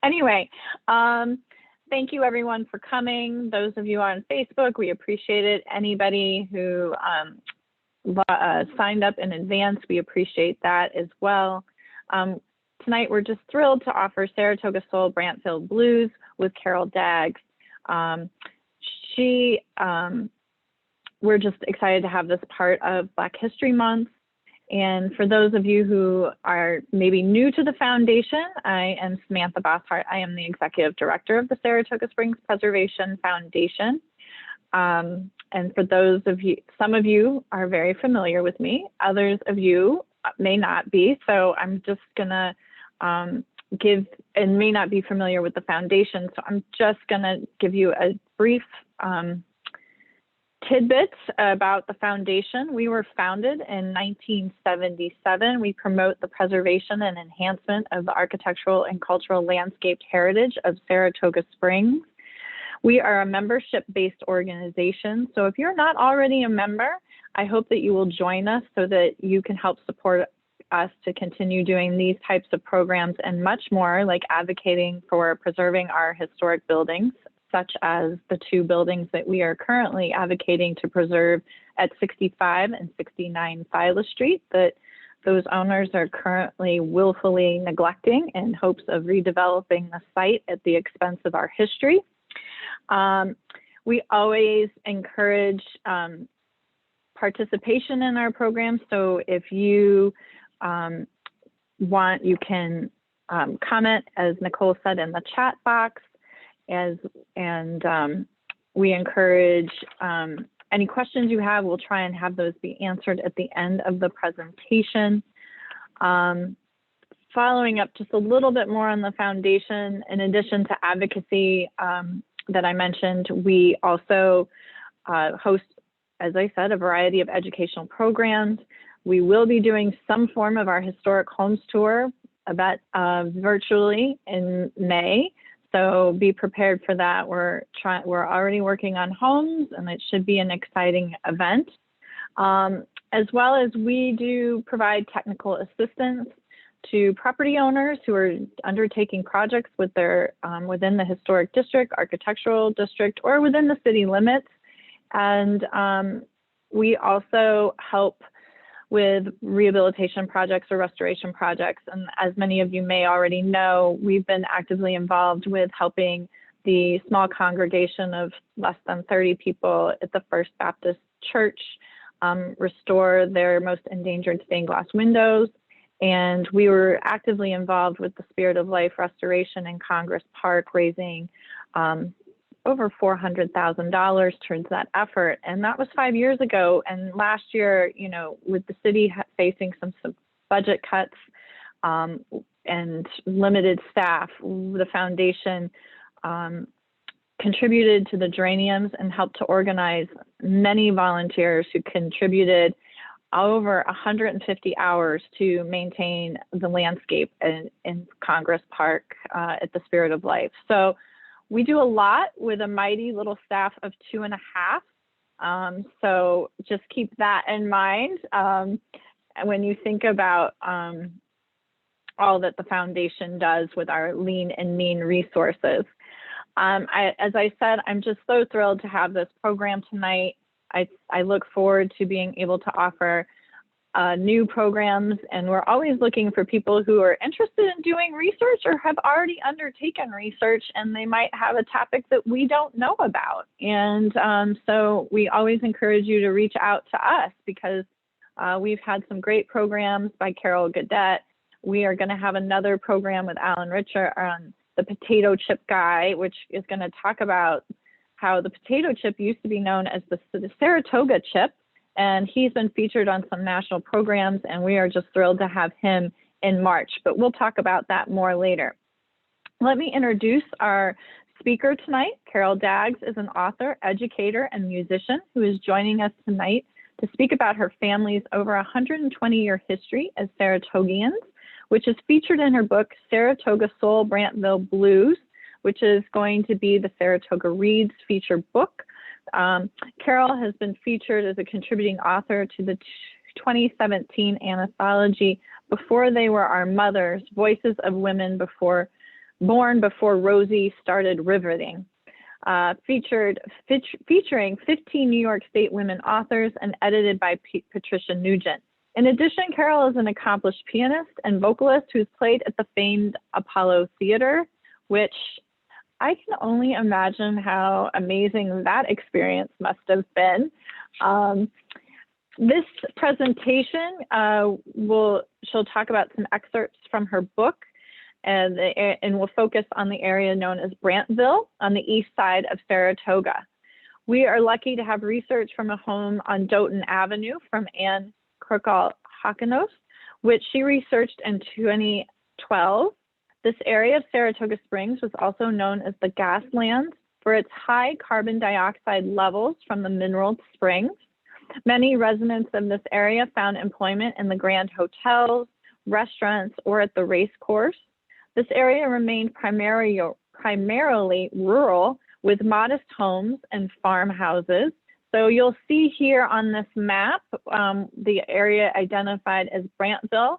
Anyway, thank you everyone for coming. Those of you on Facebook, we appreciate it. Anybody who signed up in advance, we appreciate that as well. Tonight, we're just thrilled to offer Saratoga Soul Brandtville Blues with Carol Daggs. We're just excited to have this part of Black History Month. And for those of you who are maybe new to the foundation, I am Samantha Hart. I am the Executive Director of the Saratoga Springs Preservation Foundation. And for those of you, some of you are very familiar with me, others of you may not be. So I'm just gonna give, and may not be familiar with the foundation. So I'm just gonna give you a brief tidbits about the foundation. We were founded in 1977. We promote the preservation and enhancement of the architectural and cultural landscape heritage of Saratoga Springs. We are a membership-based organization. So if you're not already a member, I hope that you will join us so that you can help support us to continue doing these types of programs and much more, like advocating for preserving our historic buildings, such as the two buildings that we are currently advocating to preserve at 65 and 69 Phyla Street that those owners are currently willfully neglecting in hopes of redeveloping the site at the expense of our history. We always encourage participation in our programs. So if you want, you can comment, as Nicole said, in the chat box. We encourage any questions you have, we'll try and have those be answered at the end of the presentation. Following up just a little bit more on the foundation, in addition to advocacy that I mentioned, we also host, as I said, a variety of educational programs. We will be doing some form of our historic homes tour virtually in May. So be prepared for that. We're already working on homes, and it should be an exciting event. As well as we do provide technical assistance to property owners who are undertaking projects with their within the historic district, architectural district, or within the city limits. And we also help with rehabilitation projects or restoration projects. And as many of you may already know, we've been actively involved with helping the small congregation of less than 30 people at the First Baptist Church restore their most endangered stained glass windows. And we were actively involved with the Spirit of Life Restoration in Congress Park, raising over $400,000 towards that effort. And that was 5 years ago. And last year, you know, with the city facing some budget cuts and limited staff, the foundation contributed to the geraniums and helped to organize many volunteers who contributed over 150 hours to maintain the landscape in Congress Park at the Spirit of Life. So we do a lot with a mighty little staff of 2.5. So just keep that in mind when you think about all that the foundation does with our lean and mean resources. As I said, I'm just so thrilled to have this program tonight. I look forward to being able to offer new programs, and we're always looking for people who are interested in doing research or have already undertaken research, and they might have a topic that we don't know about. And so we always encourage you to reach out to us, because we've had some great programs by Carol Gadet. We are going to have another program with Alan Richer on the potato chip guy, which is going to talk about how the potato chip used to be known as the Saratoga chip. And he's been featured on some national programs, and we are just thrilled to have him in March. But we'll talk about that more later. Let me introduce our speaker tonight. Carol Daggs is an author, educator, and musician who is joining us tonight to speak about her family's over 120-year history as Saratogians, which is featured in her book, Saratoga Soul Brandtville Blues, which is going to be the Saratoga Reads feature book. Carol has been featured as a contributing author to the 2017 anthology, Before They Were Our Mothers, Voices of Women Before born before Rosie started riveting. Featuring 15 New York State women authors and edited by Patricia Nugent. In addition, Carol is an accomplished pianist and vocalist who's played at the famed Apollo Theater, which I can only imagine how amazing that experience must have been. This presentation, she'll talk about some excerpts from her book, and we'll focus on the area known as Brandtville on the east side of Saratoga. We are lucky to have research from a home on Doughton Avenue from Anne Krukal-Hakanos, which she researched in 2012. This area of Saratoga Springs was also known as the Gaslands for its high carbon dioxide levels from the mineral springs. Many residents of this area found employment in the grand hotels, restaurants, or at the race course. This area remained primarily rural with modest homes and farmhouses. So you'll see here on this map, the area identified as Brandtville.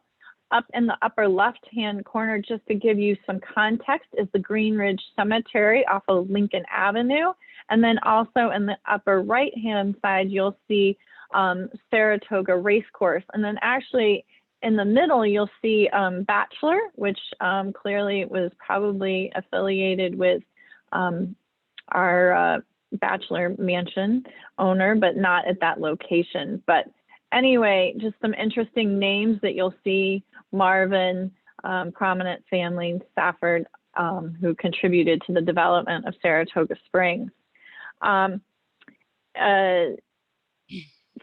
Up in the upper left-hand corner, just to give you some context, is the Green Ridge Cemetery off of Lincoln Avenue. And then also in the upper right-hand side, you'll see Saratoga Racecourse. And then actually in the middle, you'll see Bachelor, which clearly was probably affiliated with our Bachelor Mansion owner, but not at that location. But anyway, just some interesting names that you'll see. Marvin, prominent family, Stafford, who contributed to the development of Saratoga Springs.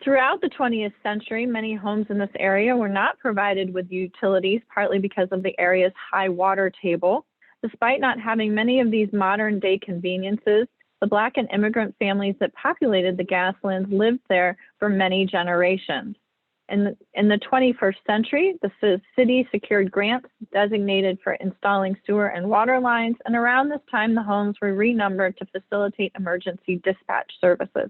Throughout the 20th century, many homes in this area were not provided with utilities, partly because of the area's high water table. Despite not having many of these modern day conveniences, the Black and immigrant families that populated the Gaslands lived there for many generations. In the 21st century, the city secured grants designated for installing sewer and water lines, and around this time, the homes were renumbered to facilitate emergency dispatch services.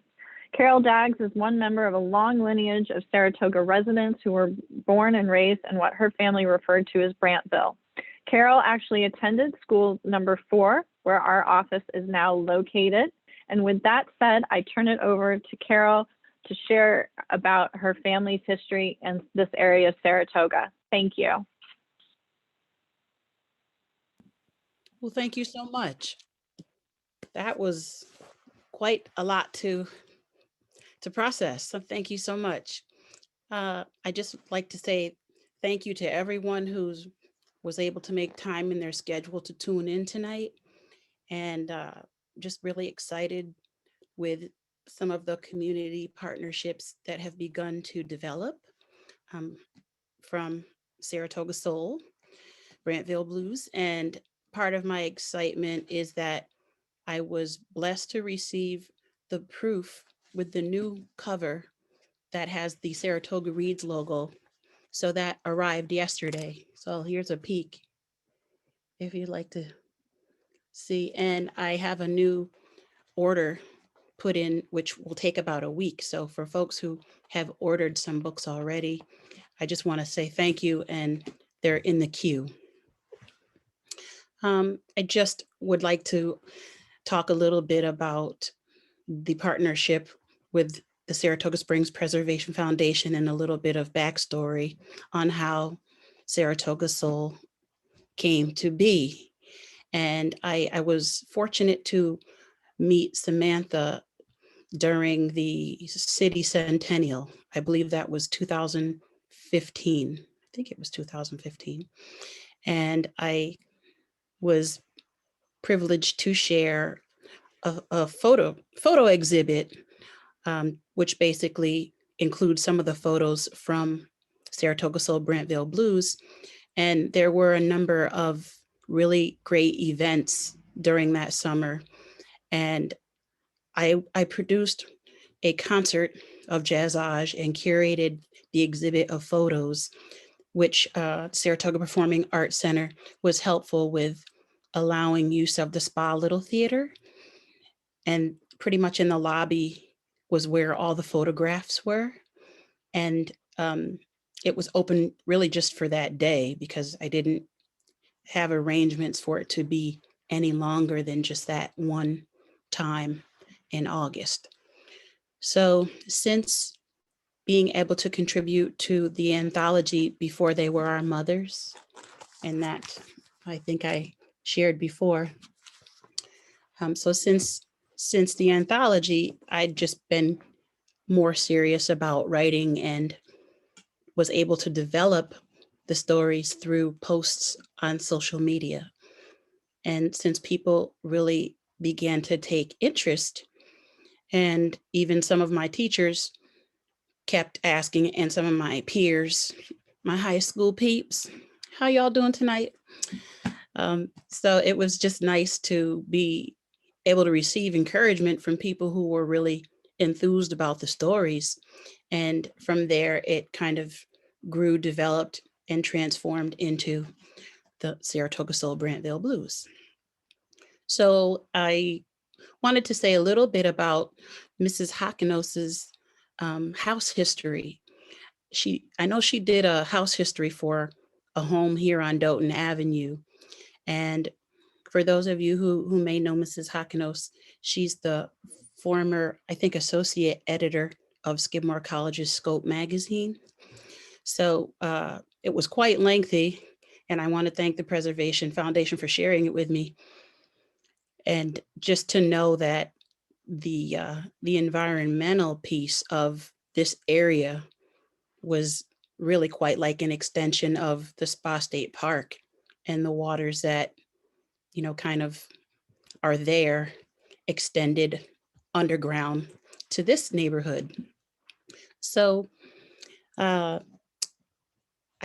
Carol Daggs is one member of a long lineage of Saratoga residents who were born and raised in what her family referred to as Brandtville. Carol actually attended school number 4, where our office is now located. And with that said, I turn it over to Carol to share about her family's history in this area of Saratoga. Thank you. Well, thank you so much. That was quite a lot to process. So thank you so much. I just like to say thank you to everyone who's was able to make time in their schedule to tune in tonight, and just really excited with some of the community partnerships that have begun to develop from Saratoga Soul, Brandtville Blues. And part of my excitement is that I was blessed to receive the proof with the new cover that has the Saratoga Reads logo. So that arrived yesterday. So here's a peek if you'd like to see. And I have a new order put in, which will take about a week. So for folks who have ordered some books already, I just want to say thank you, and they're in the queue. I just would like to talk a little bit about the partnership with the Saratoga Springs Preservation Foundation and a little bit of backstory on how Saratoga Soul came to be. And I was fortunate to meet Samantha during the city centennial. I believe that was 2015. I think it was 2015. And I was privileged to share a photo exhibit, which basically includes some of the photos from Saratoga Soul Brandtville Blues. And there were a number of really great events during that summer. And I produced a concert of jazzage and curated the exhibit of photos, which Saratoga Performing Arts Center was helpful with allowing use of the Spa Little Theater. And pretty much in the lobby was where all the photographs were. And it was open really just for that day, because I didn't have arrangements for it to be any longer than just that one time in August. So since being able to contribute to the anthology before they were our mothers, and that I think I shared before. So since the anthology, I'd just been more serious about writing and was able to develop the stories through posts on social media. And since people really began to take interest, and even some of my teachers kept asking, and some of my peers, my high school peeps, how y'all doing tonight? So it was just nice to be able to receive encouragement from people who were really enthused about the stories. And from there, it kind of grew, developed, and transformed into the Saratoga Soul Brandtville Blues. So I wanted to say a little bit about Mrs. Hockenos's house history. I know she did a house history for a home here on Doughton Avenue. And for those of you who may know Mrs. Hockenos, she's the former, I think, associate editor of Skidmore College's Scope magazine. So it was quite lengthy, and I want to thank the Preservation Foundation for sharing it with me. And just to know that the environmental piece of this area was really quite like an extension of the Spa State Park and the waters that, kind of are there extended underground to this neighborhood. So I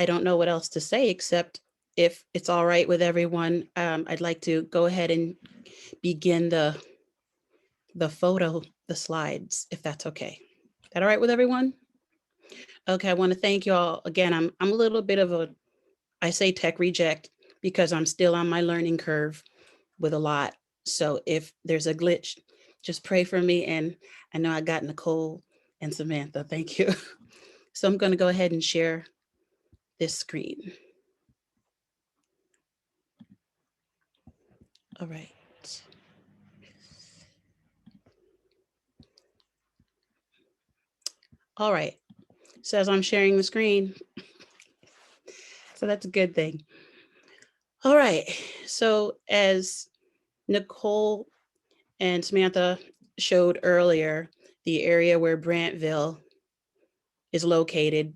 don't know what else to say, except if it's all right with everyone, I'd like to go ahead and begin the slides, if that's okay. Is that all right with everyone? Okay, I want to thank you all again. I'm a little bit of I say tech reject because I'm still on my learning curve with a lot. So if there's a glitch, just pray for me. And I know I got Nicole and Samantha. Thank you. So I'm going to go ahead and share this screen. All right. All right. So as I'm sharing the screen, so that's a good thing. All right. So as Nicole and Samantha showed earlier, the area where Brandtville is located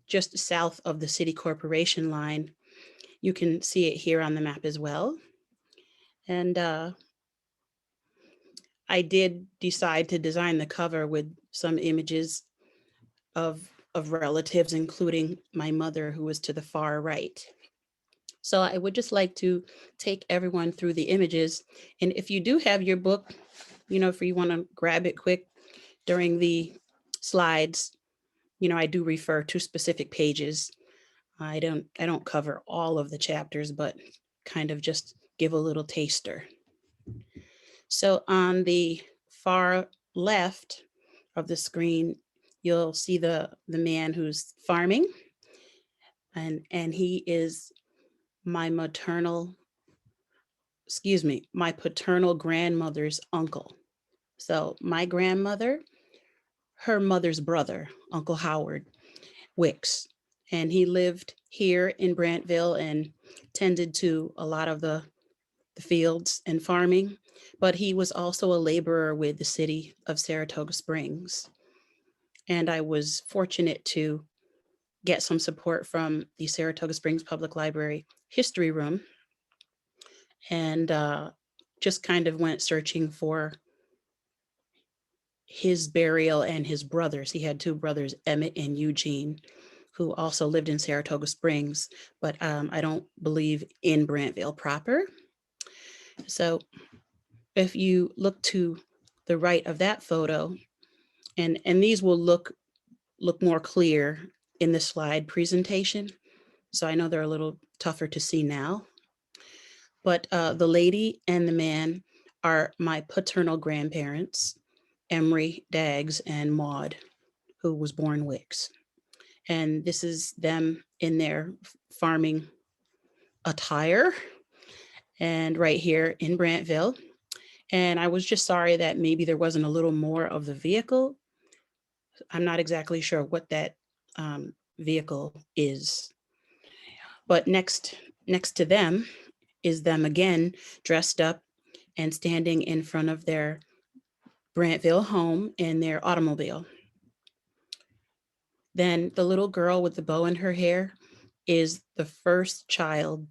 just south of the city corporation line. You can see it here on the map as well. And I did decide to design the cover with some images of relatives, including my mother, who was to the far right. So I would just like to take everyone through the images. And if you do have your book, if you want to grab it quick during the slides, I do refer to specific pages. I don't cover all of the chapters, but kind of just give a little taster. So on the far left of the screen, you'll see the man who's farming, and he is my paternal grandmother's uncle. So my grandmother, her mother's brother, Uncle Howard Wicks, and he lived here in Brandtville and tended to a lot of the fields and farming, but he was also a laborer with the city of Saratoga Springs. And I was fortunate to get some support from the Saratoga Springs Public Library History Room, and just kind of went searching for his burial and his brothers. He had two brothers, Emmett and Eugene, who also lived in Saratoga Springs, but I don't believe in Brandtville proper. So if you look to the right of that photo, and these will look more clear in the slide presentation. So I know they're a little tougher to see now. But the lady and the man are my paternal grandparents, Emery, Daggs, and Maud, who was born Wicks. And this is them in their farming attire. and right here in Brandtville. And I was just sorry that maybe there wasn't a little more of the vehicle. I'm not exactly sure what that vehicle is. But next to them is them again, dressed up and standing in front of their Brandtville home in their automobile. Then the little girl with the bow in her hair is the first child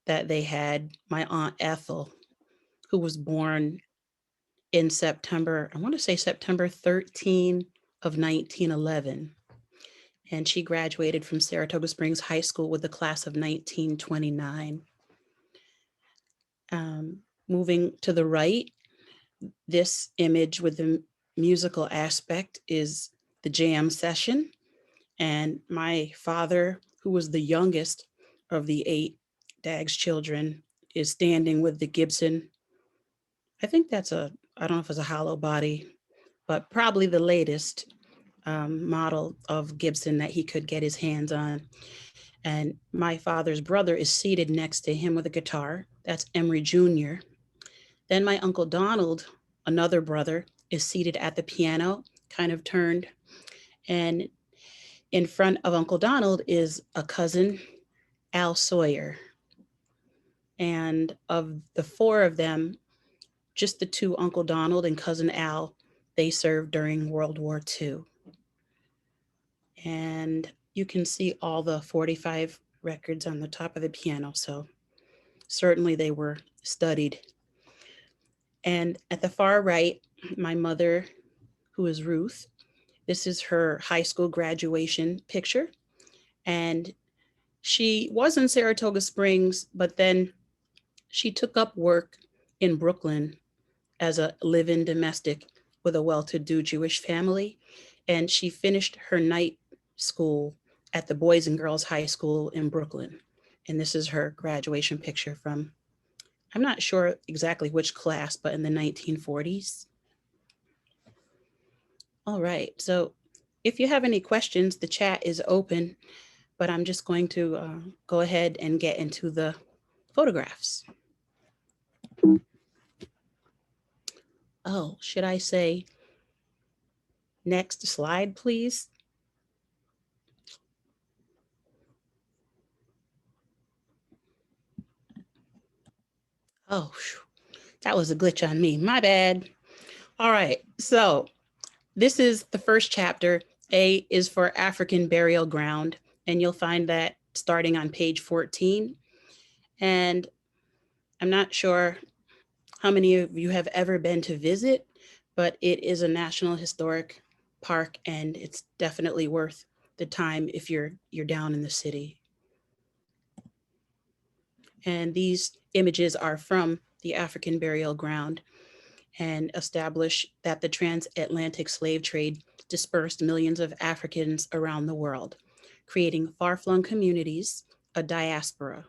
that they had, my Aunt Ethel, who was born in September, I want to say September 13 of 1911. And she graduated from Saratoga Springs High School with the class of 1929. Moving to the right, this image with the musical aspect is the jam session. And my father, who was the youngest of the 8 Daggs children, is standing with the Gibson. I think I don't know if it's a hollow body, but probably the latest model of Gibson that he could get his hands on. And my father's brother is seated next to him with a guitar. That's Emery Jr. Then my Uncle Donald, another brother, is seated at the piano, kind of turned. And in front of Uncle Donald is a cousin, Al Sawyer. And of the 4 of them, just the 2, Uncle Donald and cousin Al, they served during World War II. And you can see all the 45 records on the top of the piano. So certainly they were studied. And at the far right, my mother, who is Ruth, this is her high school graduation picture. And she was in Saratoga Springs, but then she took up work in Brooklyn as a live-in domestic with a well-to-do Jewish family. And she finished her night school at the Boys and Girls High School in Brooklyn. And this is her graduation picture from, I'm not sure exactly which class, but in the 1940s. All right, so if you have any questions, the chat is open, but I'm just going to go ahead and get into the photographs. Oh, should I say next slide, please? Oh, that was a glitch on me. My bad. All right, so this is the first chapter. A is for African burial ground, and you'll find that starting on page 14. And I'm not sure how many of you have ever been to visit, but it is a National Historic Park, and it's definitely worth the time if you're down in the city. And these images are from the African burial ground and establish that the transatlantic slave trade dispersed millions of Africans around the world, creating far-flung communities, a diaspora.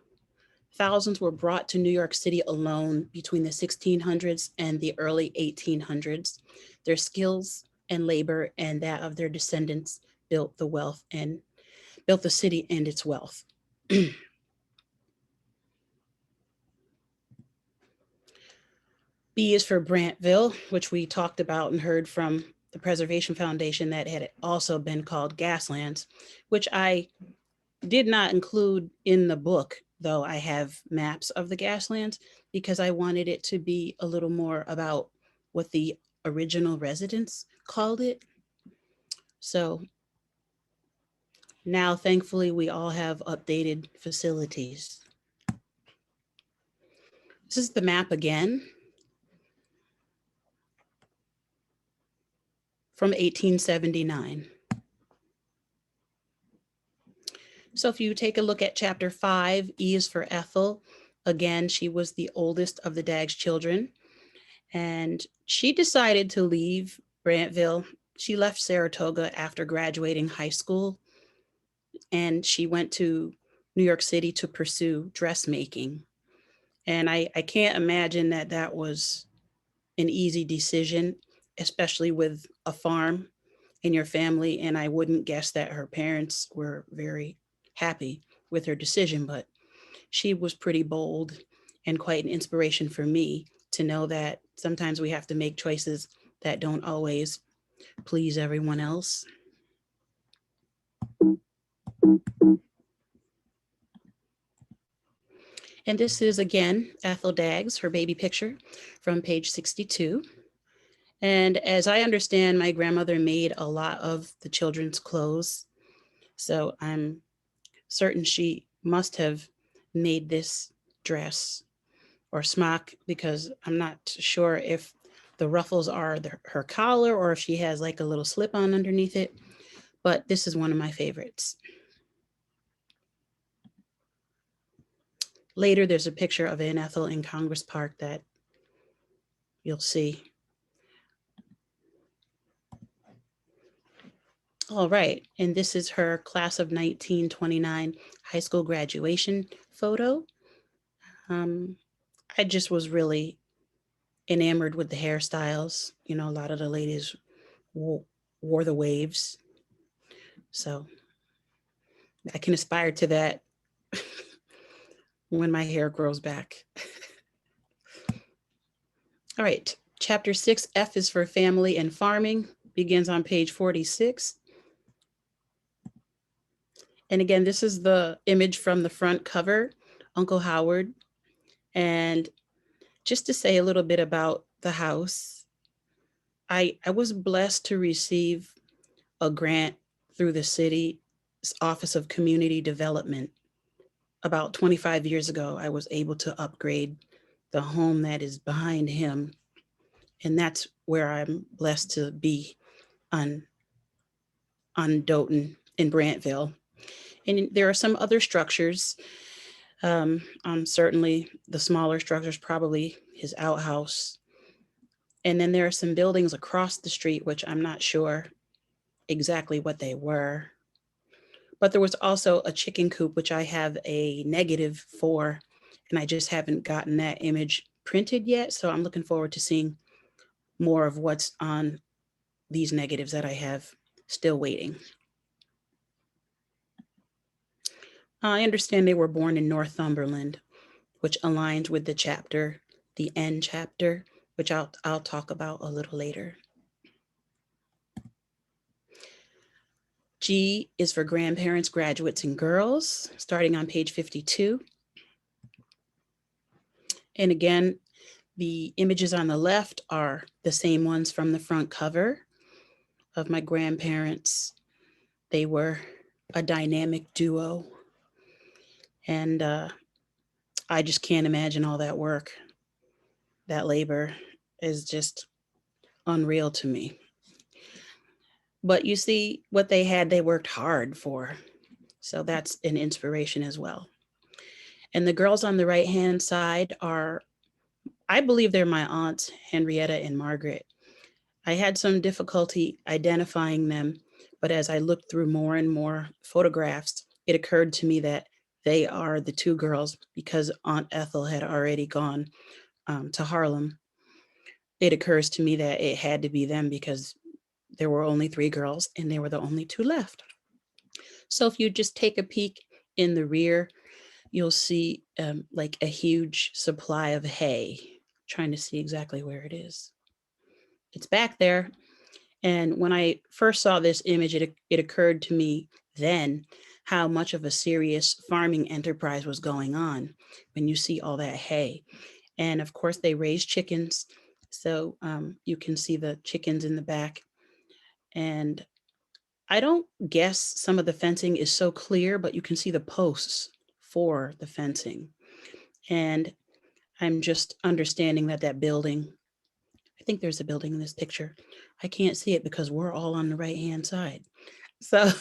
Thousands were brought to New York City alone between the 1600s and the early 1800s. Their skills and labor and that of their descendants built the city and its wealth. B is for Brandtville, which we talked about and heard from the Preservation Foundation that had also been called Gaslands, which I did not include in the book, though I have maps of the Gaslands, because I wanted it to be a little more about what the original residents called it. So now, thankfully, we all have updated facilities. This is the map again from 1879. So if you take a look at chapter 5, E is for Ethel. Again, she was the oldest of the Daggs children, and she decided to leave Brandtville. She left Saratoga after graduating high school, and she went to New York City to pursue dressmaking. And I can't imagine that that was an easy decision, especially with a farm in your family. And I wouldn't guess that her parents were very happy with her decision, but she was pretty bold and quite an inspiration for me to know that sometimes we have to make choices that don't always please everyone else. And this is again Ethel Daggs, her baby picture from page 62. And as I understand, my grandmother made a lot of the children's clothes. So I'm certain she must have made this dress or smock, because I'm not sure if the ruffles are her collar or if she has like a little slip on underneath it. But this is one of my favorites. Later, there's a picture of Aunt Ethel in Congress Park that you'll see. All right, and this is her class of 1929 high school graduation photo. I just was really enamored with the hairstyles. You know, a lot of the ladies wore the waves. So I can aspire to that when my hair grows back. All right, chapter 6, F is for family and farming, begins on page 46. And again, this is the image from the front cover, Uncle Howard. And just to say a little bit about the house, I was blessed to receive a grant through the city's Office of Community Development. About 25 years ago, I was able to upgrade the home that is behind him. And that's where I'm blessed to be on Doten in Brandtville. And there are some other structures. Certainly the smaller structures, probably his outhouse. And then there are some buildings across the street, which I'm not sure exactly what they were. But there was also a chicken coop, which I have a negative for, and I just haven't gotten that image printed yet. So I'm looking forward to seeing more of what's on these negatives that I have still waiting. I understand they were born in Northumberland, which aligns with the chapter, the N chapter, which I'll talk about a little later. G is for grandparents, graduates, and girls, starting on page 52. And again, the images on the left are the same ones from the front cover of my grandparents. They were a dynamic duo. And I just can't imagine all that work. That labor is just unreal to me. But you see, what they had, they worked hard for. So that's an inspiration as well. And the girls on the right-hand side are, I believe they're my aunts, Henrietta and Margaret. I had some difficulty identifying them, but as I looked through more and more photographs, it occurred to me that they are the two girls because Aunt Ethel had already gone to Harlem. It occurs to me that it had to be them because there were only 3 girls and they were the only 2 left. So if you just take a peek in the rear, you'll see like a huge supply of hay. Trying to see exactly where it is. It's back there. And when I first saw this image, it occurred to me then how much of a serious farming enterprise was going on when you see all that hay. And of course, they raise chickens. So you can see the chickens in the back. And I don't guess some of the fencing is so clear, but you can see the posts for the fencing. And I'm just understanding that that building, I think there's a building in this picture. I can't see it because we're all on the right-hand side. So,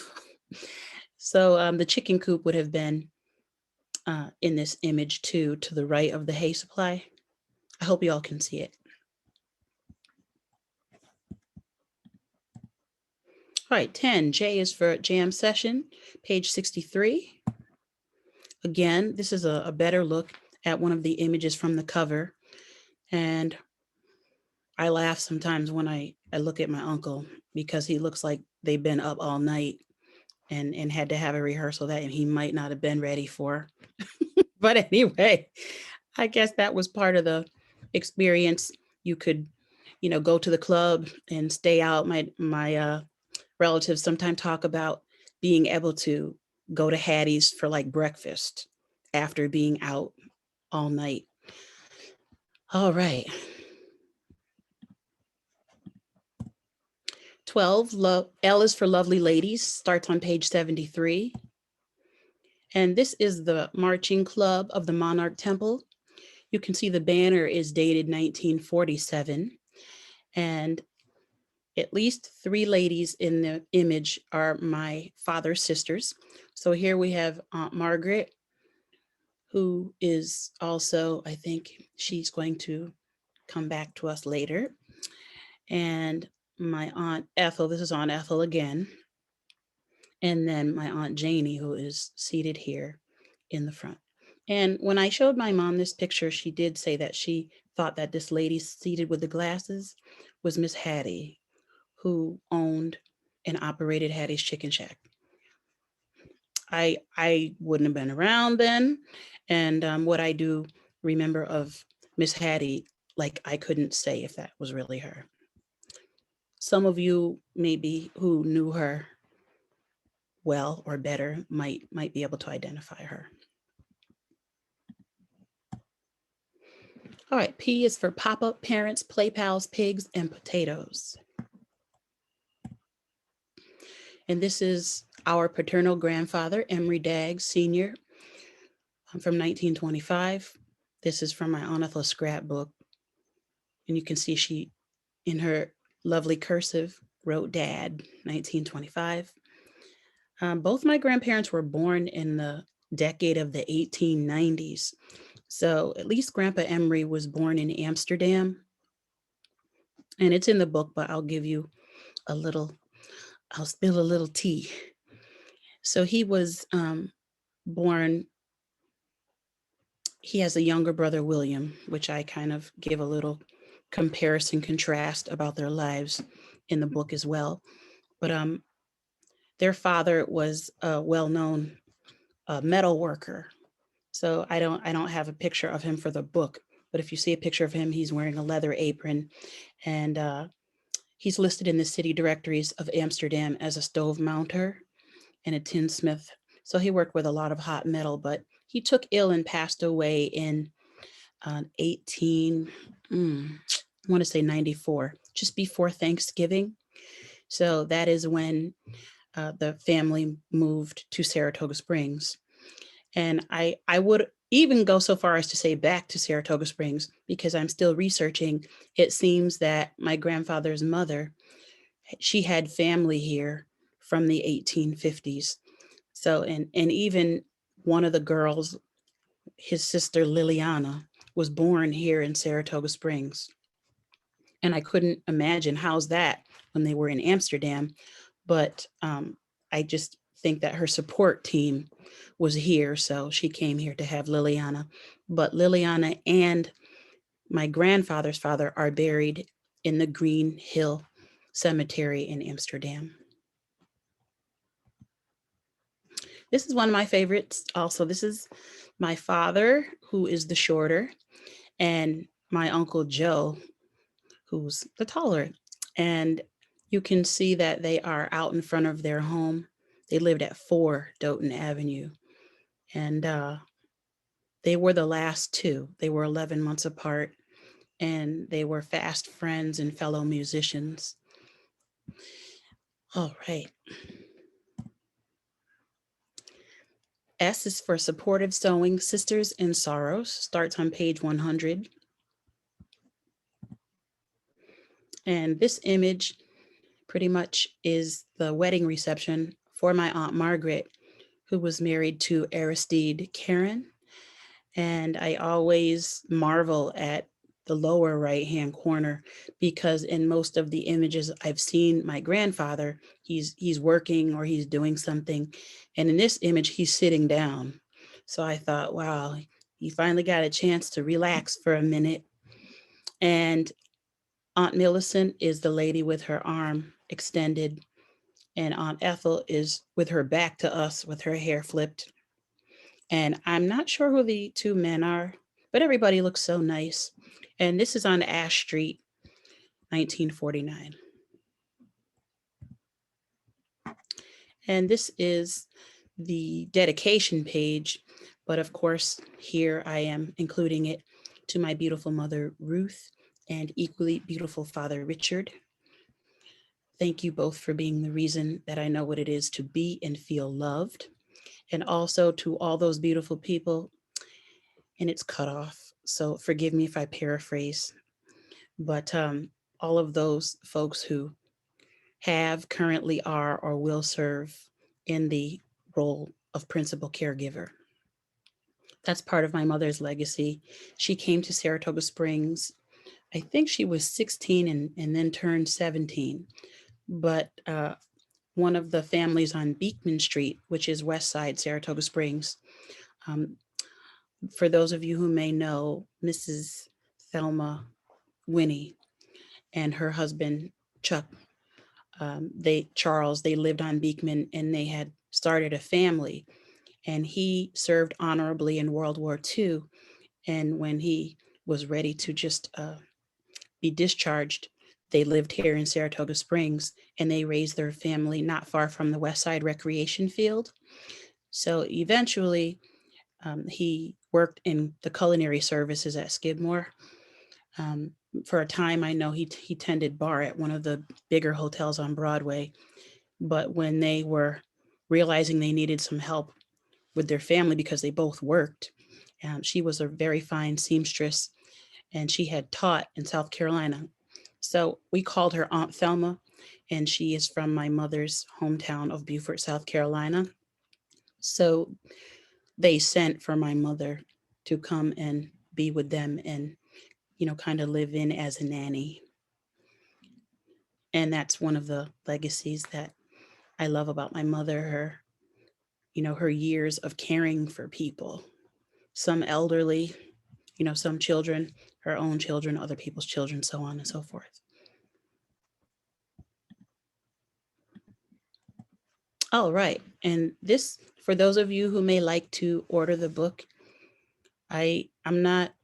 the chicken coop would have been in this image too, to the right of the hay supply. I hope you all can see it. All right, 10, J is for jam session, page 63. Again, this is a better look at one of the images from the cover. And I laugh sometimes when I look at my uncle because he looks like they've been up all night and had to have a rehearsal that he might not have been ready for. But anyway, I guess that was part of the experience. You could, go to the club and stay out. My relatives sometimes talk about being able to go to Hattie's for like breakfast after being out all night. All right. 12, L is for Lovely Ladies, starts on page 73. And this is the marching club of the Monarch Temple. You can see the banner is dated 1947. And at least 3 ladies in the image are my father's sisters. So here we have Aunt Margaret, who is also, I think she's going to come back to us later. And my Aunt Ethel, this is Aunt Ethel again. And then my Aunt Janie, who is seated here in the front. And when I showed my mom this picture, she did say that she thought that this lady seated with the glasses was Miss Hattie, who owned and operated Hattie's Chicken Shack. I wouldn't have been around then. And what I do remember of Miss Hattie, like I couldn't say if that was really her. Some of you maybe who knew her well or better might be able to identify her. All right, P is for Pop-Up Parents, Play Pals, Pigs, and Potatoes. And this is our paternal grandfather, Emery Daggs Sr. From 1925. This is from my Aunt Ethel scrapbook. And you can see she, in her lovely cursive, wrote Dad, 1925. Both my grandparents were born in the decade of the 1890s. So at least Grandpa Emery was born in Amsterdam. And it's in the book, but I'll give you I'll spill a little tea. So he was born, he has a younger brother, William, which I kind of give a little comparison, contrast about their lives in the book as well. But their father was a well-known metal worker. So I don't have a picture of him for the book, but if you see a picture of him, he's wearing a leather apron, and he's listed in the city directories of Amsterdam as a stove mounter and a tinsmith. So he worked with a lot of hot metal, but he took ill and passed away in 94, just before Thanksgiving. So that is when the family moved to Saratoga Springs. And I would even go so far as to say back to Saratoga Springs, because I'm still researching. It seems that my grandfather's mother, she had family here from the 1850s. So, and even one of the girls, his sister Liliana, was born here in Saratoga Springs. And I couldn't imagine how's that when they were in Amsterdam. But I just think that her support team was here. So she came here to have Liliana. But Liliana and my grandfather's father are buried in the Green Hill Cemetery in Amsterdam. This is one of my favorites. Also, this is my father, who is the shorter, and my Uncle Joe, who's the taller. And you can see that they are out in front of their home. They lived at 4 Doughton Avenue. And they were the last 2. They were 11 months apart, and they were fast friends and fellow musicians. All right. S is for Supportive Sewing, Sisters in Sorrows, starts on page 100. And this image pretty much is the wedding reception for my Aunt Margaret, who was married to Aristide Karen. And I always marvel at the lower right-hand corner, because in most of the images I've seen my grandfather, he's working or he's doing something. And in this image, he's sitting down. So I thought, wow, he finally got a chance to relax for a minute. And Aunt Millicent is the lady with her arm extended, and Aunt Ethel is with her back to us with her hair flipped. And I'm not sure who the 2 men are, but everybody looks so nice. And this is on Ash Street, 1949. And this is the dedication page, but of course, here I am including it to my beautiful mother, Ruth, and equally beautiful father, Richard. Thank you both for being the reason that I know what it is to be and feel loved. And also to all those beautiful people, and it's cut off, so forgive me if I paraphrase, but all of those folks who have, currently are, or will serve in the role of principal caregiver. That's part of my mother's legacy. She came to Saratoga Springs, I think she was 16 and then turned 17. But one of the families on Beekman Street, which is West Side Saratoga Springs, for those of you who may know, Mrs. Thelma Winnie and her husband, Chuck, they lived on Beekman and they had started a family. And he served honorably in World War II. And when he was ready to just be discharged, they lived here in Saratoga Springs and they raised their family not far from the West Side Recreation Field. So eventually, he worked in the culinary services at Skidmore. For a time, I know he tended bar at one of the bigger hotels on Broadway. But when they were realizing they needed some help with their family because they both worked, she was a very fine seamstress and she had taught in South Carolina. So we called her Aunt Thelma, and she is from my mother's hometown of Beaufort, South Carolina. So they sent for my mother to come and be with them and, kind of live in as a nanny. And that's one of the legacies that I love about my mother, her years of caring for people, some elderly, some children, her own children, other people's children, so on and so forth. All right. And this, for those of you who may like to order the book, I'm not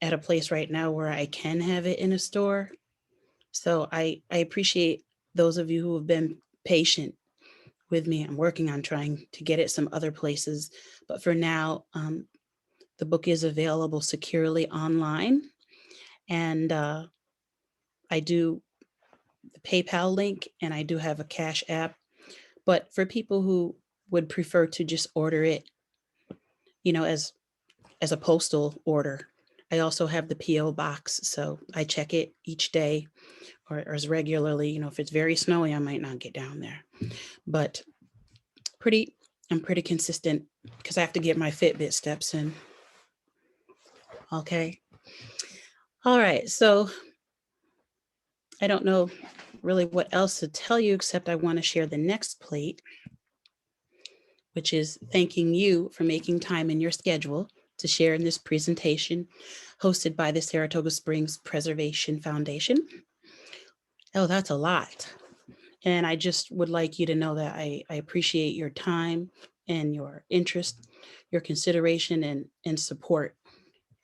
at a place right now where I can have it in a store. So I appreciate those of you who have been patient with me. I'm working on trying to get it some other places. But for now, the book is available securely online. And I do the PayPal link and I do have a Cash app. But for people who would prefer to just order it, as a postal order, I also have the PO box. So I check it each day or as regularly. If it's very snowy, I might not get down there. But I'm pretty consistent because I have to get my Fitbit steps in. Okay. All right. So I don't know really what else to tell you, except I want to share the next plate, which is thanking you for making time in your schedule to share in this presentation hosted by the Saratoga Springs Preservation Foundation. Oh, that's a lot. And I just would like you to know that I appreciate your time and your interest, your consideration and support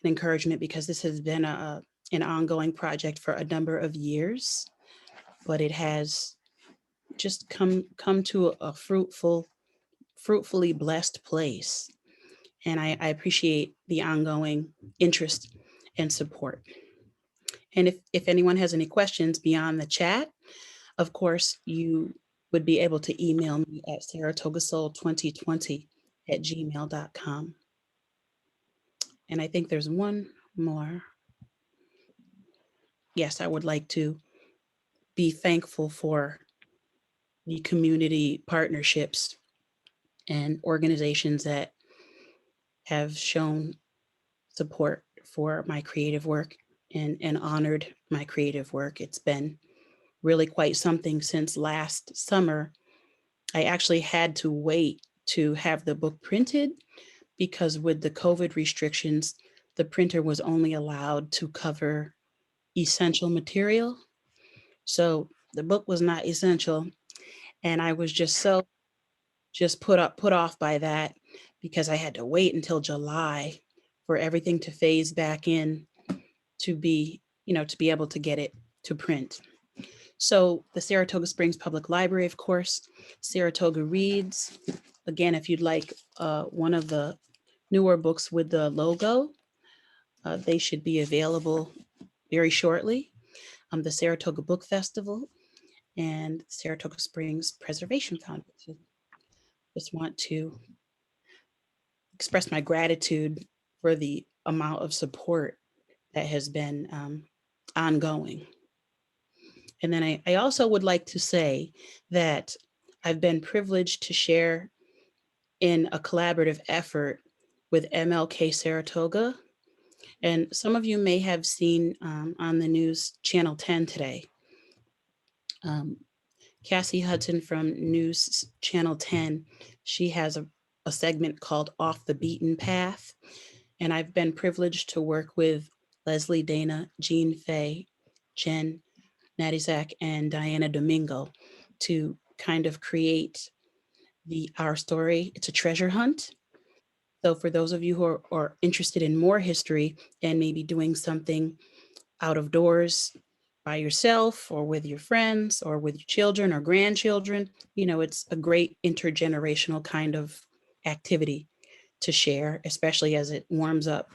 and encouragement, because this has been an ongoing project for a number of years, but it has just come to a fruitfully blessed place. And I appreciate the ongoing interest and support. And if anyone has any questions beyond the chat, of course, you would be able to email me at saratogasoul2020@gmail.com. And I think there's one more. Yes, I would like to be thankful for the community partnerships and organizations that have shown support for my creative work and honored my creative work. It's been really quite something since last summer. I actually had to wait to have the book printed because with the COVID restrictions, the printer was only allowed to cover essential material. So the book was not essential. And I was just put off by that because I had to wait until July for everything to phase back in to be, to be able to get it to print. So the Saratoga Springs Public Library, of course, Saratoga Reads. Again, if you'd like one of the newer books with the logo, they should be available very shortly. The Saratoga Book Festival and Saratoga Springs Preservation Foundation. Just want to express my gratitude for the amount of support that has been ongoing. And then I also would like to say that I've been privileged to share in a collaborative effort with MLK Saratoga. And some of you may have seen on the news Channel 10 today. Cassie Hudson from News Channel 10, she has a segment called Off the Beaten Path. And I've been privileged to work with Leslie Dana, Jean Fay, Jen Natizak, and Diana Domingo to kind of create our story. It's a treasure hunt. So for those of you who are interested in more history and maybe doing something out of doors by yourself or with your friends or with your children or grandchildren, it's a great intergenerational kind of activity to share, especially as it warms up.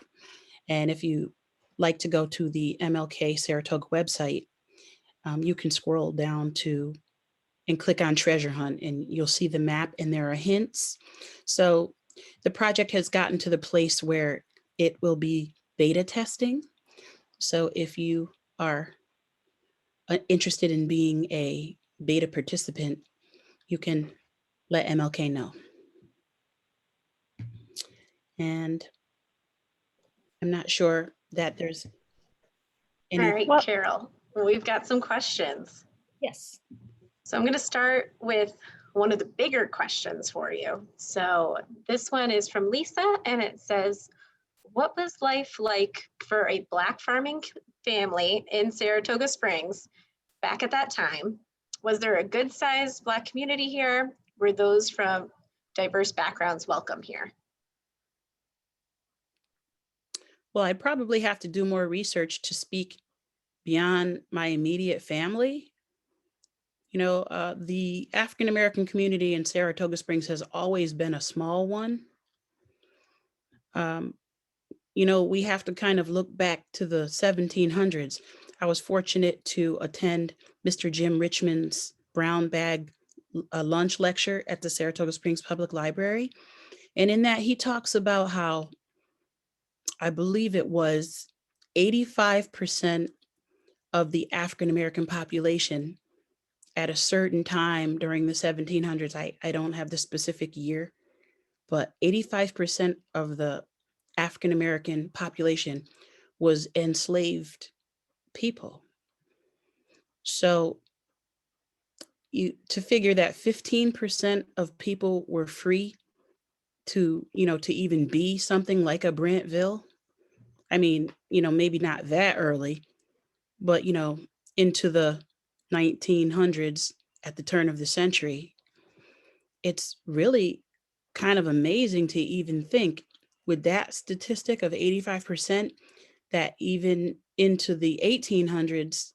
And if you like to go to the MLK Saratoga website, you can scroll down to and click on treasure hunt and you'll see the map and there are hints. So the project has gotten to the place where it will be beta testing. So if you are interested in being a beta participant, you can let MLK know. And I'm not sure that there's any. All right, Carol, we've got some questions. Yes. So I'm going to start with one of the bigger questions for you. So this one is from Lisa, and it says, what was life like for a Black farming family in Saratoga Springs back at that time? Was there a good sized Black community here? Were those from diverse backgrounds welcome here? Well, I'd probably have to do more research to speak beyond my immediate family. The African-American community in Saratoga Springs has always been a small one. We have to kind of look back to the 1700s. I was fortunate to attend Mr. Jim Richmond's brown bag lunch lecture at the Saratoga Springs Public Library. And in that, he talks about how, I believe it was 85% of the African-American population at a certain time during the 1700s, I don't have the specific year, but 85% of the African-American population was enslaved people. So to figure that 15% of people were free to even be something like a Brandtville. I mean, maybe not that early, but, into the 1900s at the turn of the century, it's really kind of amazing to even think with that statistic of 85% that even into the 1800s,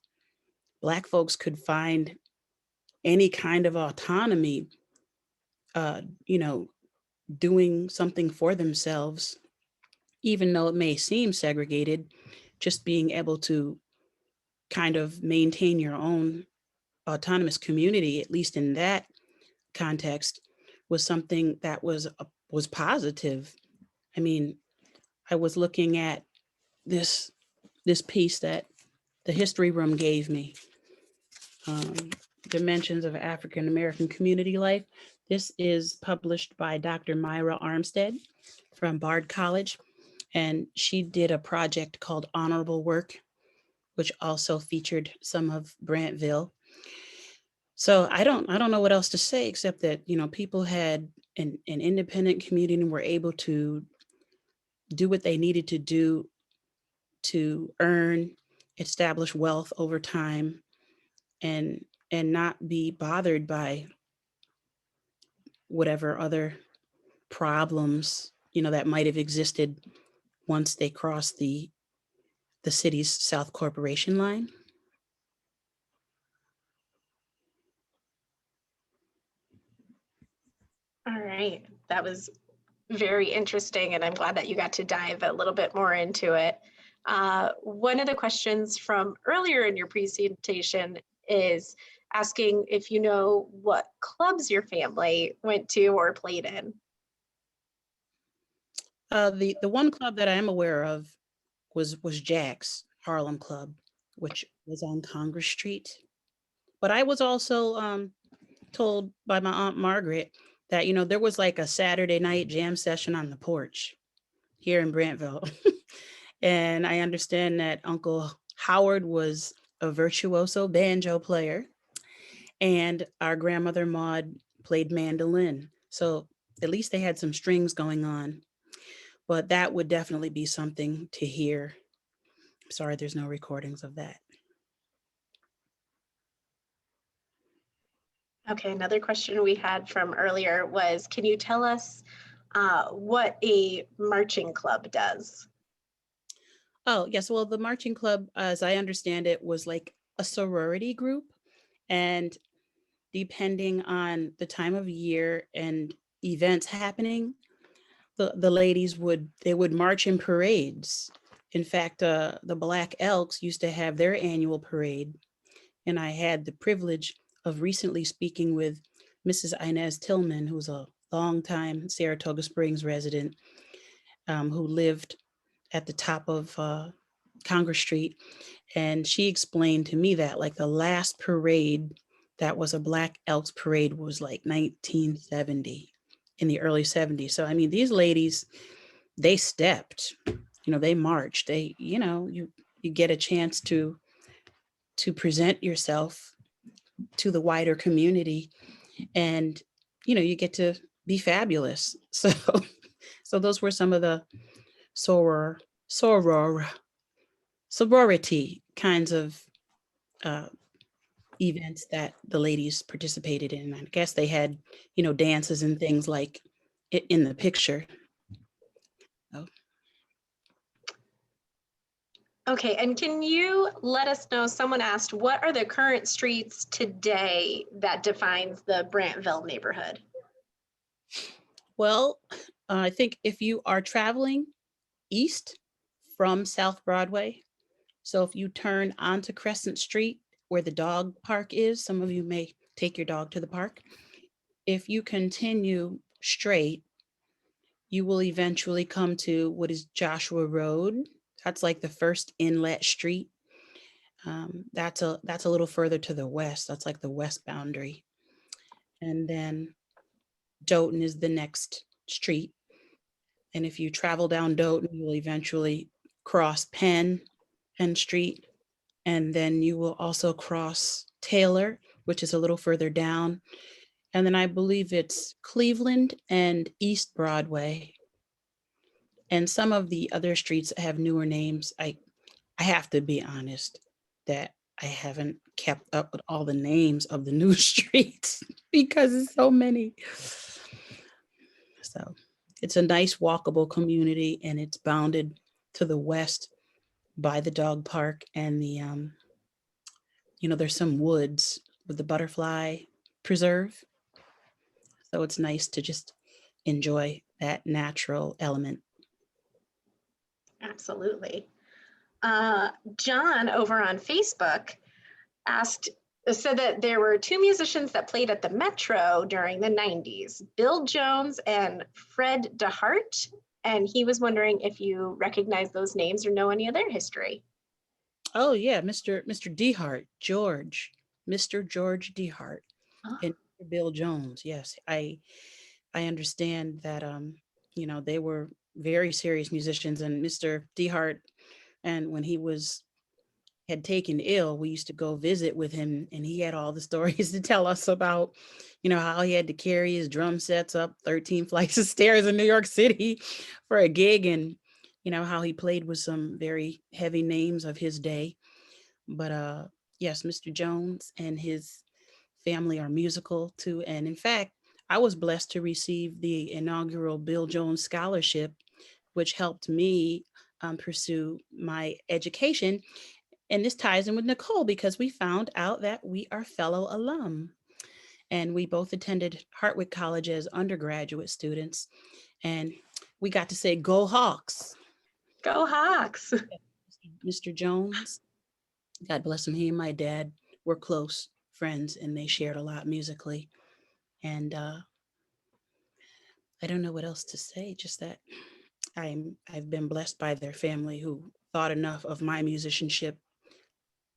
Black folks could find any kind of autonomy, doing something for themselves, even though it may seem segregated, just being able to kind of maintain your own autonomous community, at least in that context, was something that was positive. I mean, I was looking at this piece that the History Room gave me, Dimensions of African American Community Life. This is published by Dr. Myra Armstead from Bard College, and she did a project called Honorable Work, which also featured some of Brandtville. So I don't know what else to say except that, people had an independent community and were able to do what they needed to do to establish wealth over time and not be bothered by whatever other problems, that might have existed once they cross the city's South Corporation line. All right, that was very interesting, and I'm glad that you got to dive a little bit more into it. One of the questions from earlier in your presentation is asking if you know what clubs your family went to or played in. The one club that I am aware of was Jack's Harlem Club, which was on Congress Street. But I was also told by my Aunt Margaret that, there was like a Saturday night jam session on the porch here in Brandtville. And I understand that Uncle Howard was a virtuoso banjo player, and our grandmother Maud played mandolin. So at least they had some strings going on. But that would definitely be something to hear. I'm sorry, there's no recordings of that. Okay, another question we had from earlier was, can you tell us what a marching club does? Oh, yes. Well, the marching club, as I understand it, was like a sorority group. And depending on the time of year and events happening, the ladies would march in parades. In fact, the Black Elks used to have their annual parade. And I had the privilege of recently speaking with Mrs. Inez Tillman, who's a longtime Saratoga Springs resident, who lived at the top of Congress Street. And she explained to me that like the last parade that was a Black Elks parade was like 1970, in the early 70s. So, I mean, these ladies, they stepped, they marched, you get a chance to present yourself to the wider community, and, you get to be fabulous. So, so those were some of the sorority kinds of events that the ladies participated in. I guess they had, dances and things like in the picture. Oh. Okay, and can you let us know, someone asked, what are the current streets today that defines the Brandtville neighborhood? Well, I think if you are traveling east from South Broadway, so if you turn onto Crescent Street where the dog park is, some of you may take your dog to the park. If you continue straight, you will eventually come to what is Joshua Road. That's like the first inlet street. That's a little further to the west. That's like the west boundary. And then Doughton is the next street. And if you travel down Doughton, you will eventually cross Penn Street. And then you will also cross Taylor, which is a little further down. And then I believe it's Cleveland and East Broadway. And some of the other streets have newer names. I have to be honest that I haven't kept up with all the names of the new streets because it's so many. So it's a nice walkable community, and it's bounded to the west by the dog park and the, there's some woods with the butterfly preserve. So it's nice to just enjoy that natural element. Absolutely. John over on Facebook said that there were two musicians that played at the Metro during the 90s, Bill Jones and Fred DeHart. And he was wondering if you recognize those names or know any of their history. Oh yeah, Mr. DeHart, Mr. George DeHart, and Bill Jones. Yes, I understand that they were very serious musicians, and Mr. DeHart, and when he had taken ill, we used to go visit with him, and he had all the stories to tell us about, how he had to carry his drum sets up 13 flights of stairs in New York City for a gig, and how he played with some very heavy names of his day. But yes, Mr. Jones and his family are musical too. And in fact, I was blessed to receive the inaugural Bill Jones Scholarship, which helped me pursue my education. And this ties in with Nicole because we found out that we are fellow alum. And we both attended Hartwick College as undergraduate students. And we got to say, "Go Hawks." Go Hawks. Mr. Jones, God bless him, he and my dad were close friends and they shared a lot musically. And I don't know what else to say, just that I've been blessed by their family who thought enough of my musicianship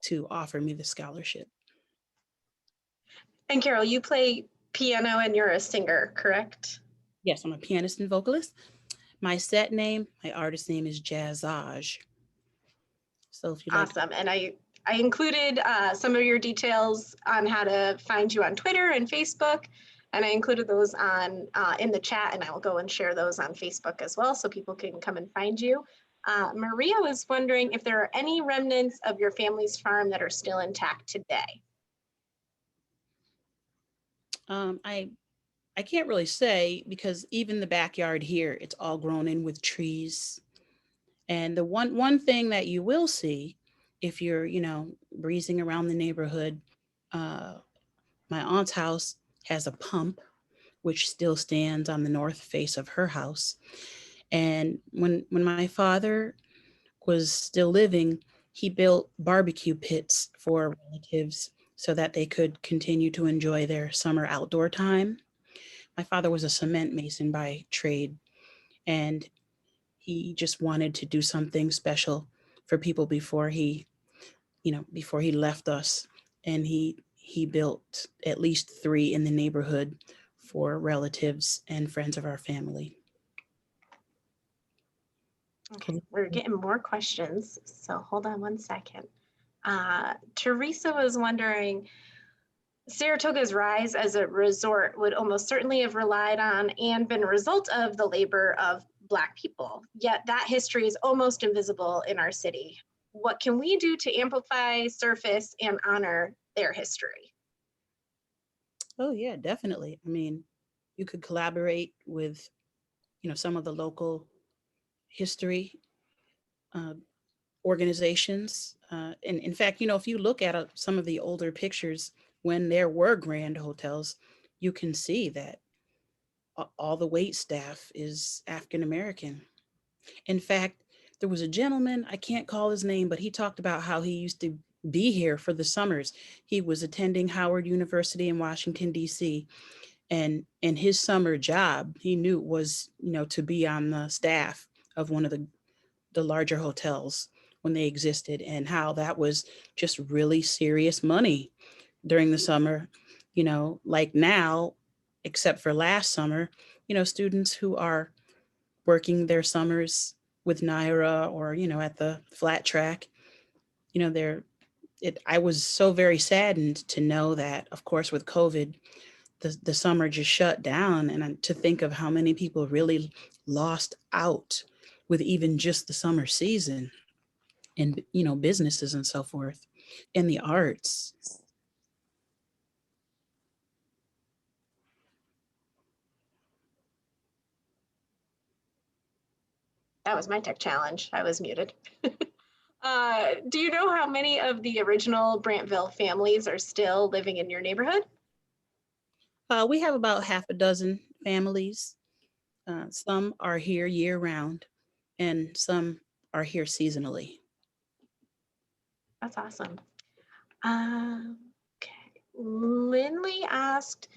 to offer me the scholarship. And Carol, you play piano and you're a singer, correct? Yes, I'm a pianist and vocalist. My set name, my artist name is Jazzage. So if you like. Awesome. And I included some of your details on how to find you on Twitter and Facebook. And I included those on in the chat, and I will go and share those on Facebook as well so people can come and find you. Maria was wondering if there are any remnants of your family's farm that are still intact today. I can't really say because even the backyard here, it's all grown in with trees. And the one thing that you will see if you're, breezing around the neighborhood, my aunt's house has a pump, which still stands on the north face of her house. And when my father was still living, he built barbecue pits for relatives so that they could continue to enjoy their summer outdoor time. My father was a cement mason by trade, and he just wanted to do something special for people before he left us. And he built at least 3 in the neighborhood for relatives and friends of our family. Okay, we're getting more questions, so hold on one second. Teresa was wondering, Saratoga's rise as a resort would almost certainly have relied on and been a result of the labor of Black people, yet that history is almost invisible in our city. What can we do to amplify, surface, and honor their history? Oh yeah, definitely. I mean, you could collaborate with, some of the local history organizations. And in fact, if you look at some of the older pictures when there were grand hotels, you can see that all the wait staff is African American. In fact, there was a gentleman, I can't call his name, but he talked about how he used to be here for the summers. He was attending Howard University in Washington, D.C. And his summer job, he knew was, to be on the staff of one of the larger hotels when they existed, and how that was just really serious money during the summer, like now, except for last summer, students who are working their summers with Naira or, at the flat track, I was so very saddened to know that, of course, with COVID, the summer just shut down, and to think of how many people really lost out with even just the summer season, and, businesses and so forth, and the arts. That was my tech challenge. I was muted. Do you know how many of the original Brandtville families are still living in your neighborhood? We have about half a dozen families. Some are here year round, and some are here seasonally. That's awesome. Okay. Lindley asked,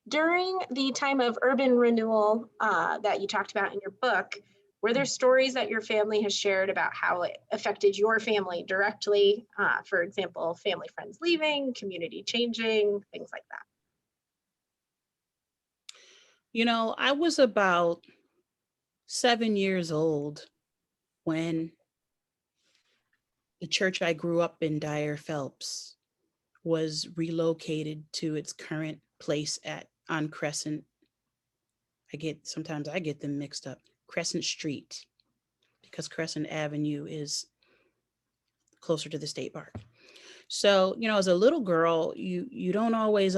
during the time of urban renewal that you talked about in your book, were there stories that your family has shared about how it affected your family directly? For example, family friends leaving, community changing, things like that. I was about 7 years old when the church I grew up in, Dyer Phelps, was relocated to its current place on Crescent. Sometimes I get them mixed up. Crescent Street, because Crescent Avenue is closer to the state park. So, as a little girl, you don't always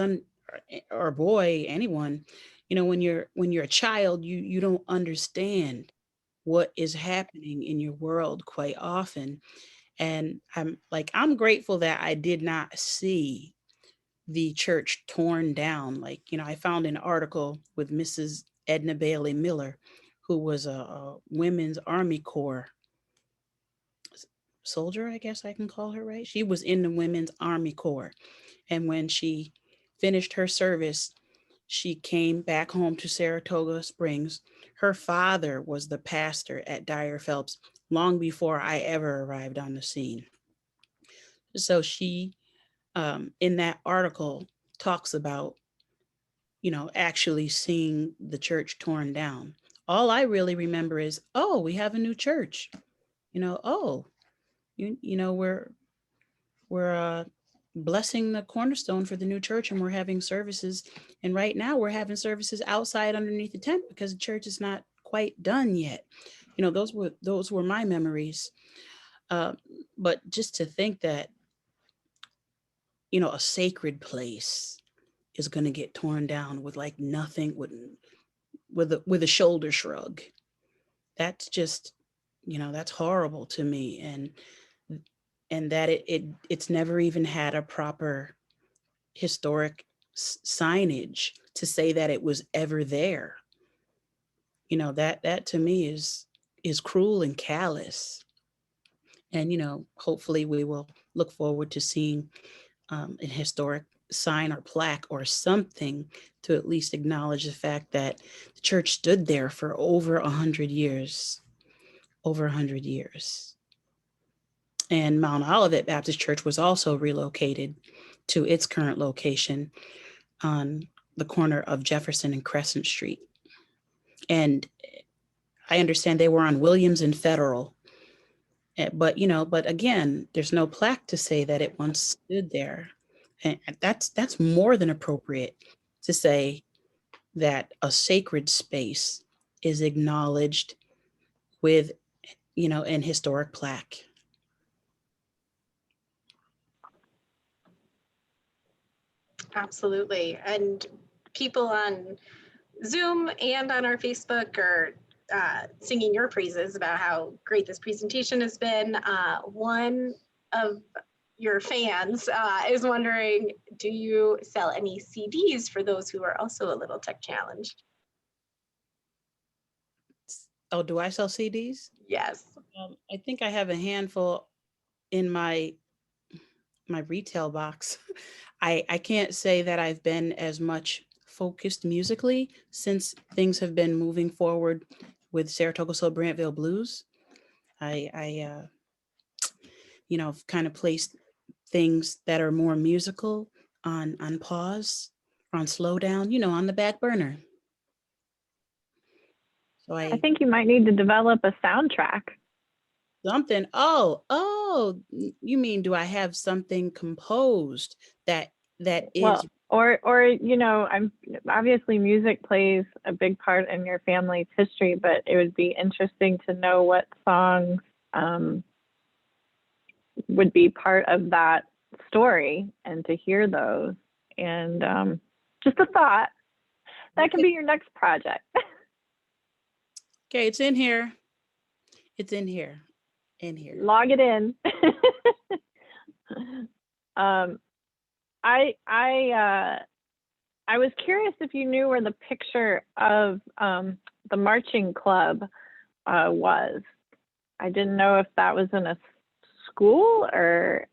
or boy, anyone, when you're a child, you don't understand what is happening in your world quite often. And I'm grateful that I did not see the church torn down. Like, I found an article with Mrs. Edna Bailey Miller, who was a women's Army Corps soldier, I guess I can call her, right? She was in the Women's Army Corps. And when she finished her service, she came back home to Saratoga Springs. Her father was the pastor at Dyer Phelps long before I ever arrived on the scene. So she, in that article, talks about, actually seeing the church torn down. All I really remember is, oh, we have a new church. Oh, we're blessing the cornerstone for the new church, and we're having services. And right now we're having services outside underneath the tent because the church is not quite done yet. Those were my memories. But just to think that, a sacred place is going to get torn down with like nothing, with a shoulder shrug. That's just, that's horrible to me. And that it's never even had a proper historic signage to say that it was ever there. That to me is cruel and callous. And hopefully we will look forward to seeing an historic sign or plaque or something to at least acknowledge the fact that the church stood there for over 100 years. Over 100 years. And Mount Olivet Baptist Church was also relocated to its current location on the corner of Jefferson and Crescent Street. And I understand they were on Williams and Federal. But again, there's no plaque to say that it once stood there. And that's more than appropriate to say that a sacred space is acknowledged with, an historic plaque. Absolutely. And people on Zoom and on our Facebook are singing your praises about how great this presentation has been. One of your fans is wondering, do you sell any CDs for those who are also a little tech challenged? Oh, do I sell CDs? Yes. I think I have a handful in my retail box. I can't say that I've been as much focused musically since things have been moving forward with Saratoga Soul Brandtville Blues. I kind of placed things that are more musical on pause, on slow down, on the back burner. So I think you might need to develop a soundtrack. Something. Oh, you mean, do I have something composed that is? Well, or I'm obviously music plays a big part in your family's history, but it would be interesting to know what songs would be part of that story and to hear those. And just a thought. That can be your next project. Okay, it's in here. It's in here. Log it in. I was curious if you knew where the picture of the marching club was. I didn't know if that was in a school or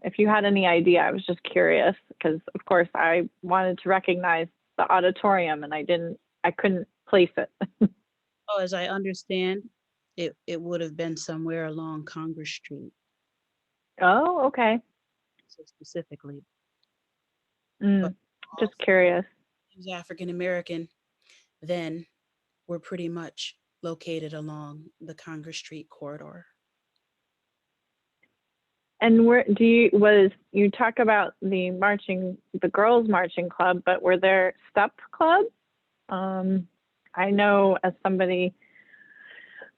if you had any idea. I was just curious because, of course, I wanted to recognize the auditorium and I couldn't place it. Oh, as I understand, it would have been somewhere along Congress Street. Oh, okay. So specifically. Just curious. He was African American, then we're pretty much located along the Congress Street corridor. And where you talk about the girls marching club, but were there step clubs? I know as somebody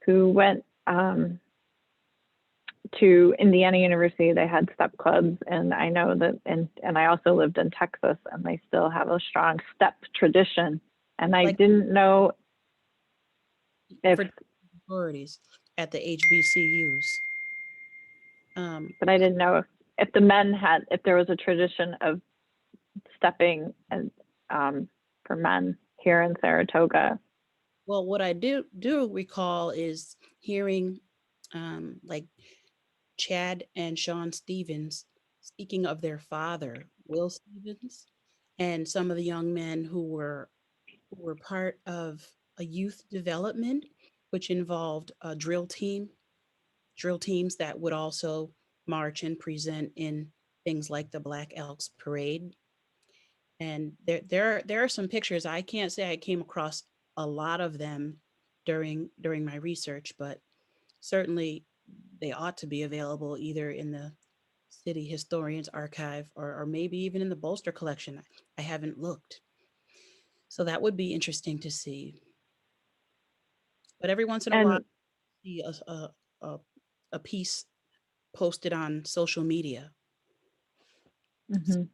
who went to Indiana University, they had step clubs, and I know that, and I also lived in Texas, and they still have a strong step tradition. And I didn't know if authorities at the HBCUs. But I didn't know if the men had, if there was a tradition of stepping and for men here in Saratoga. Well, what I do recall is hearing like Chad and Sean Stevens speaking of their father, Will Stevens, and some of the young men who were part of a youth development, which involved a drill teams that would also march and present in things like the Black Elks Parade. And there are some pictures. I can't say I came across a lot of them during my research, but certainly they ought to be available either in the City Historian's Archive or maybe even in the Bolster collection. I haven't looked. So that would be interesting to see. But every once in a while, And I see a piece posted on social media. mhm.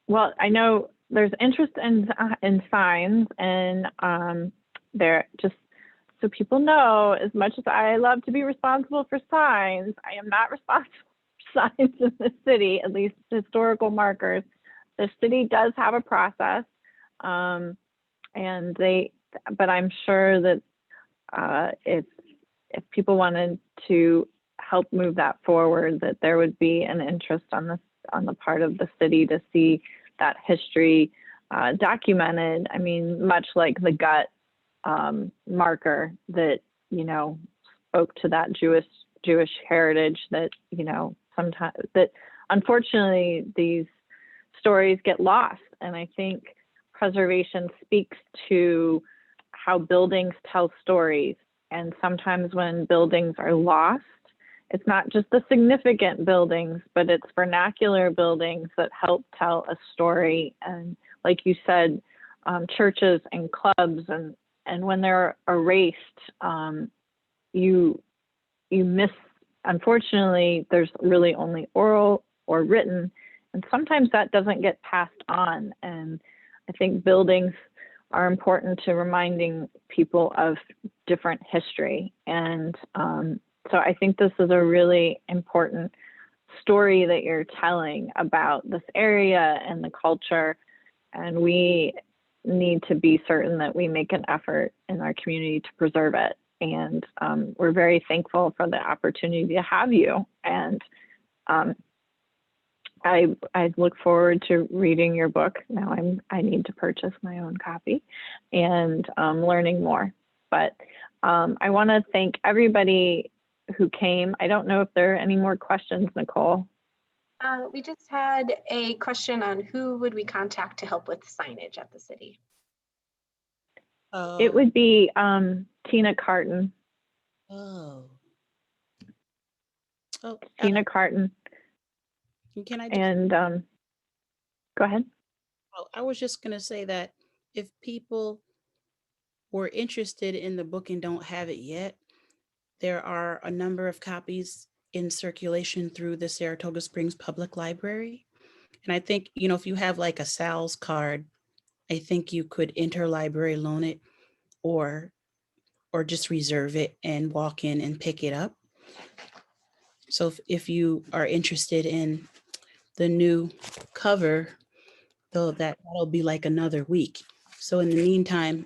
Well, I know there's interest in signs, and there, just so people know, as much as I love to be responsible for signs, I am not responsible for signs in the city, at least historical markers. The city does have a process, and but I'm sure that if people wanted to help move that forward, that there would be an interest on the part of the city to see that history documented. I mean, much like the gut marker that, spoke to that Jewish heritage that, sometimes that unfortunately these stories get lost. And I think preservation speaks to how buildings tell stories. And sometimes when buildings are lost, it's not just the significant buildings, but it's vernacular buildings that help tell a story. And like you said, churches and clubs, and when they're erased, you miss, unfortunately, there's really only oral or written, and sometimes that doesn't get passed on. And I think buildings are important to reminding people of different history. And so I think this is a really important story that you're telling about this area and the culture. And we need to be certain that we make an effort in our community to preserve it. And we're very thankful for the opportunity to have you. And I look forward to reading your book. Now I need to purchase my own copy and learning more. But I want to thank everybody who came. I don't know if there are any more questions, Nicole. We just had a question on who would we contact to help with signage at the city? It would be Tina Carton. Oh, Tina Carton. Can I and go ahead. I was just going to say that if people were interested in the book and don't have it yet, there are a number of copies in circulation through the Saratoga Springs Public Library. And I think, if you have like a Sal's card, I think you could interlibrary loan it or just reserve it and walk in and pick it up. So if you are interested in the new cover, though, that'll be like another week. So in the meantime,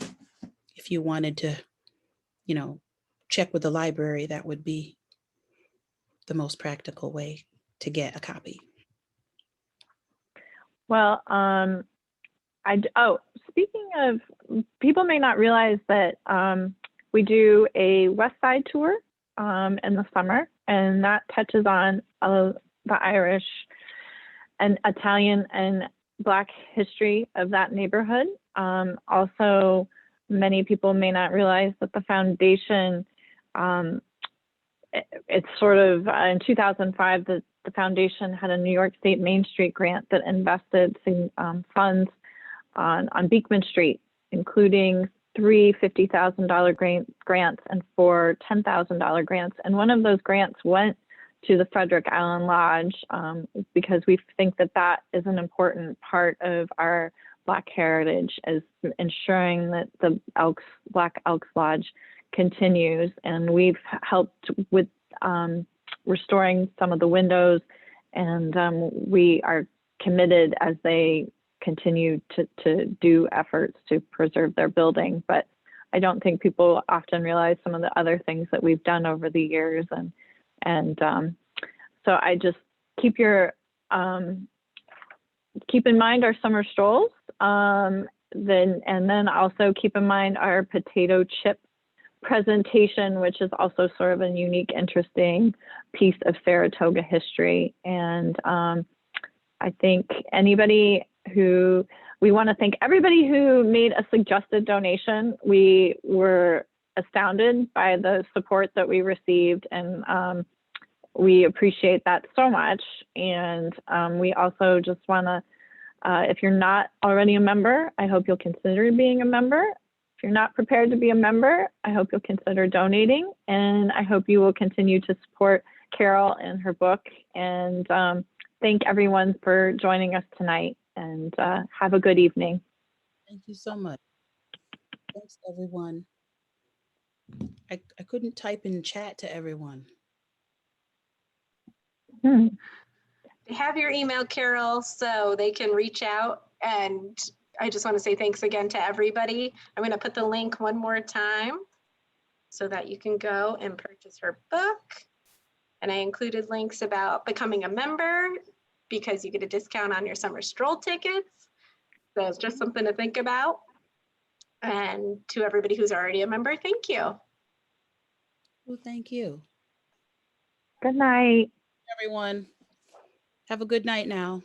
if you wanted to, check with the library, that would be the most practical way to get a copy. Well, speaking of, people may not realize that we do a West Side tour in the summer, and that touches on the Irish and Italian and Black history of that neighborhood. Also, many people may not realize that the foundation, it's sort of in 2005, the foundation had a New York State Main Street grant that invested some funds on Beekman Street, including 3 $50,000 grants and 4 $10,000 grants. And one of those grants went to the Frederick Island Lodge because we think that is an important part of our Black heritage, as ensuring that the Black Elks Lodge continues. And we've helped with restoring some of the windows, and we are committed as they continue to do efforts to preserve their building. But I don't think people often realize some of the other things that we've done over the years. And so I just keep in mind our summer strolls, and then also keep in mind our potato chip presentation, which is also sort of a unique, interesting piece of Saratoga history. And I think we want to thank everybody who made a suggested donation. We were astounded by the support that we received, and we appreciate that so much. And we also just want to, if you're not already a member, I hope you'll consider being a member. If you're not prepared to be a member, I hope you'll consider donating. And I hope you will continue to support Carol and her book. And thank everyone for joining us tonight. And have a good evening. Thank you so much. Thanks, everyone. I couldn't type in chat to everyone. They have your email, Carol, so they can reach out. And I just want to say thanks again to everybody. I'm going to put the link one more time so that you can go and purchase her book. And I included links about becoming a member, because you get a discount on your summer stroll tickets. So it's just something to think about. And to everybody who's already a member, thank you. Well, thank you. Good night. Everyone, have a good night now.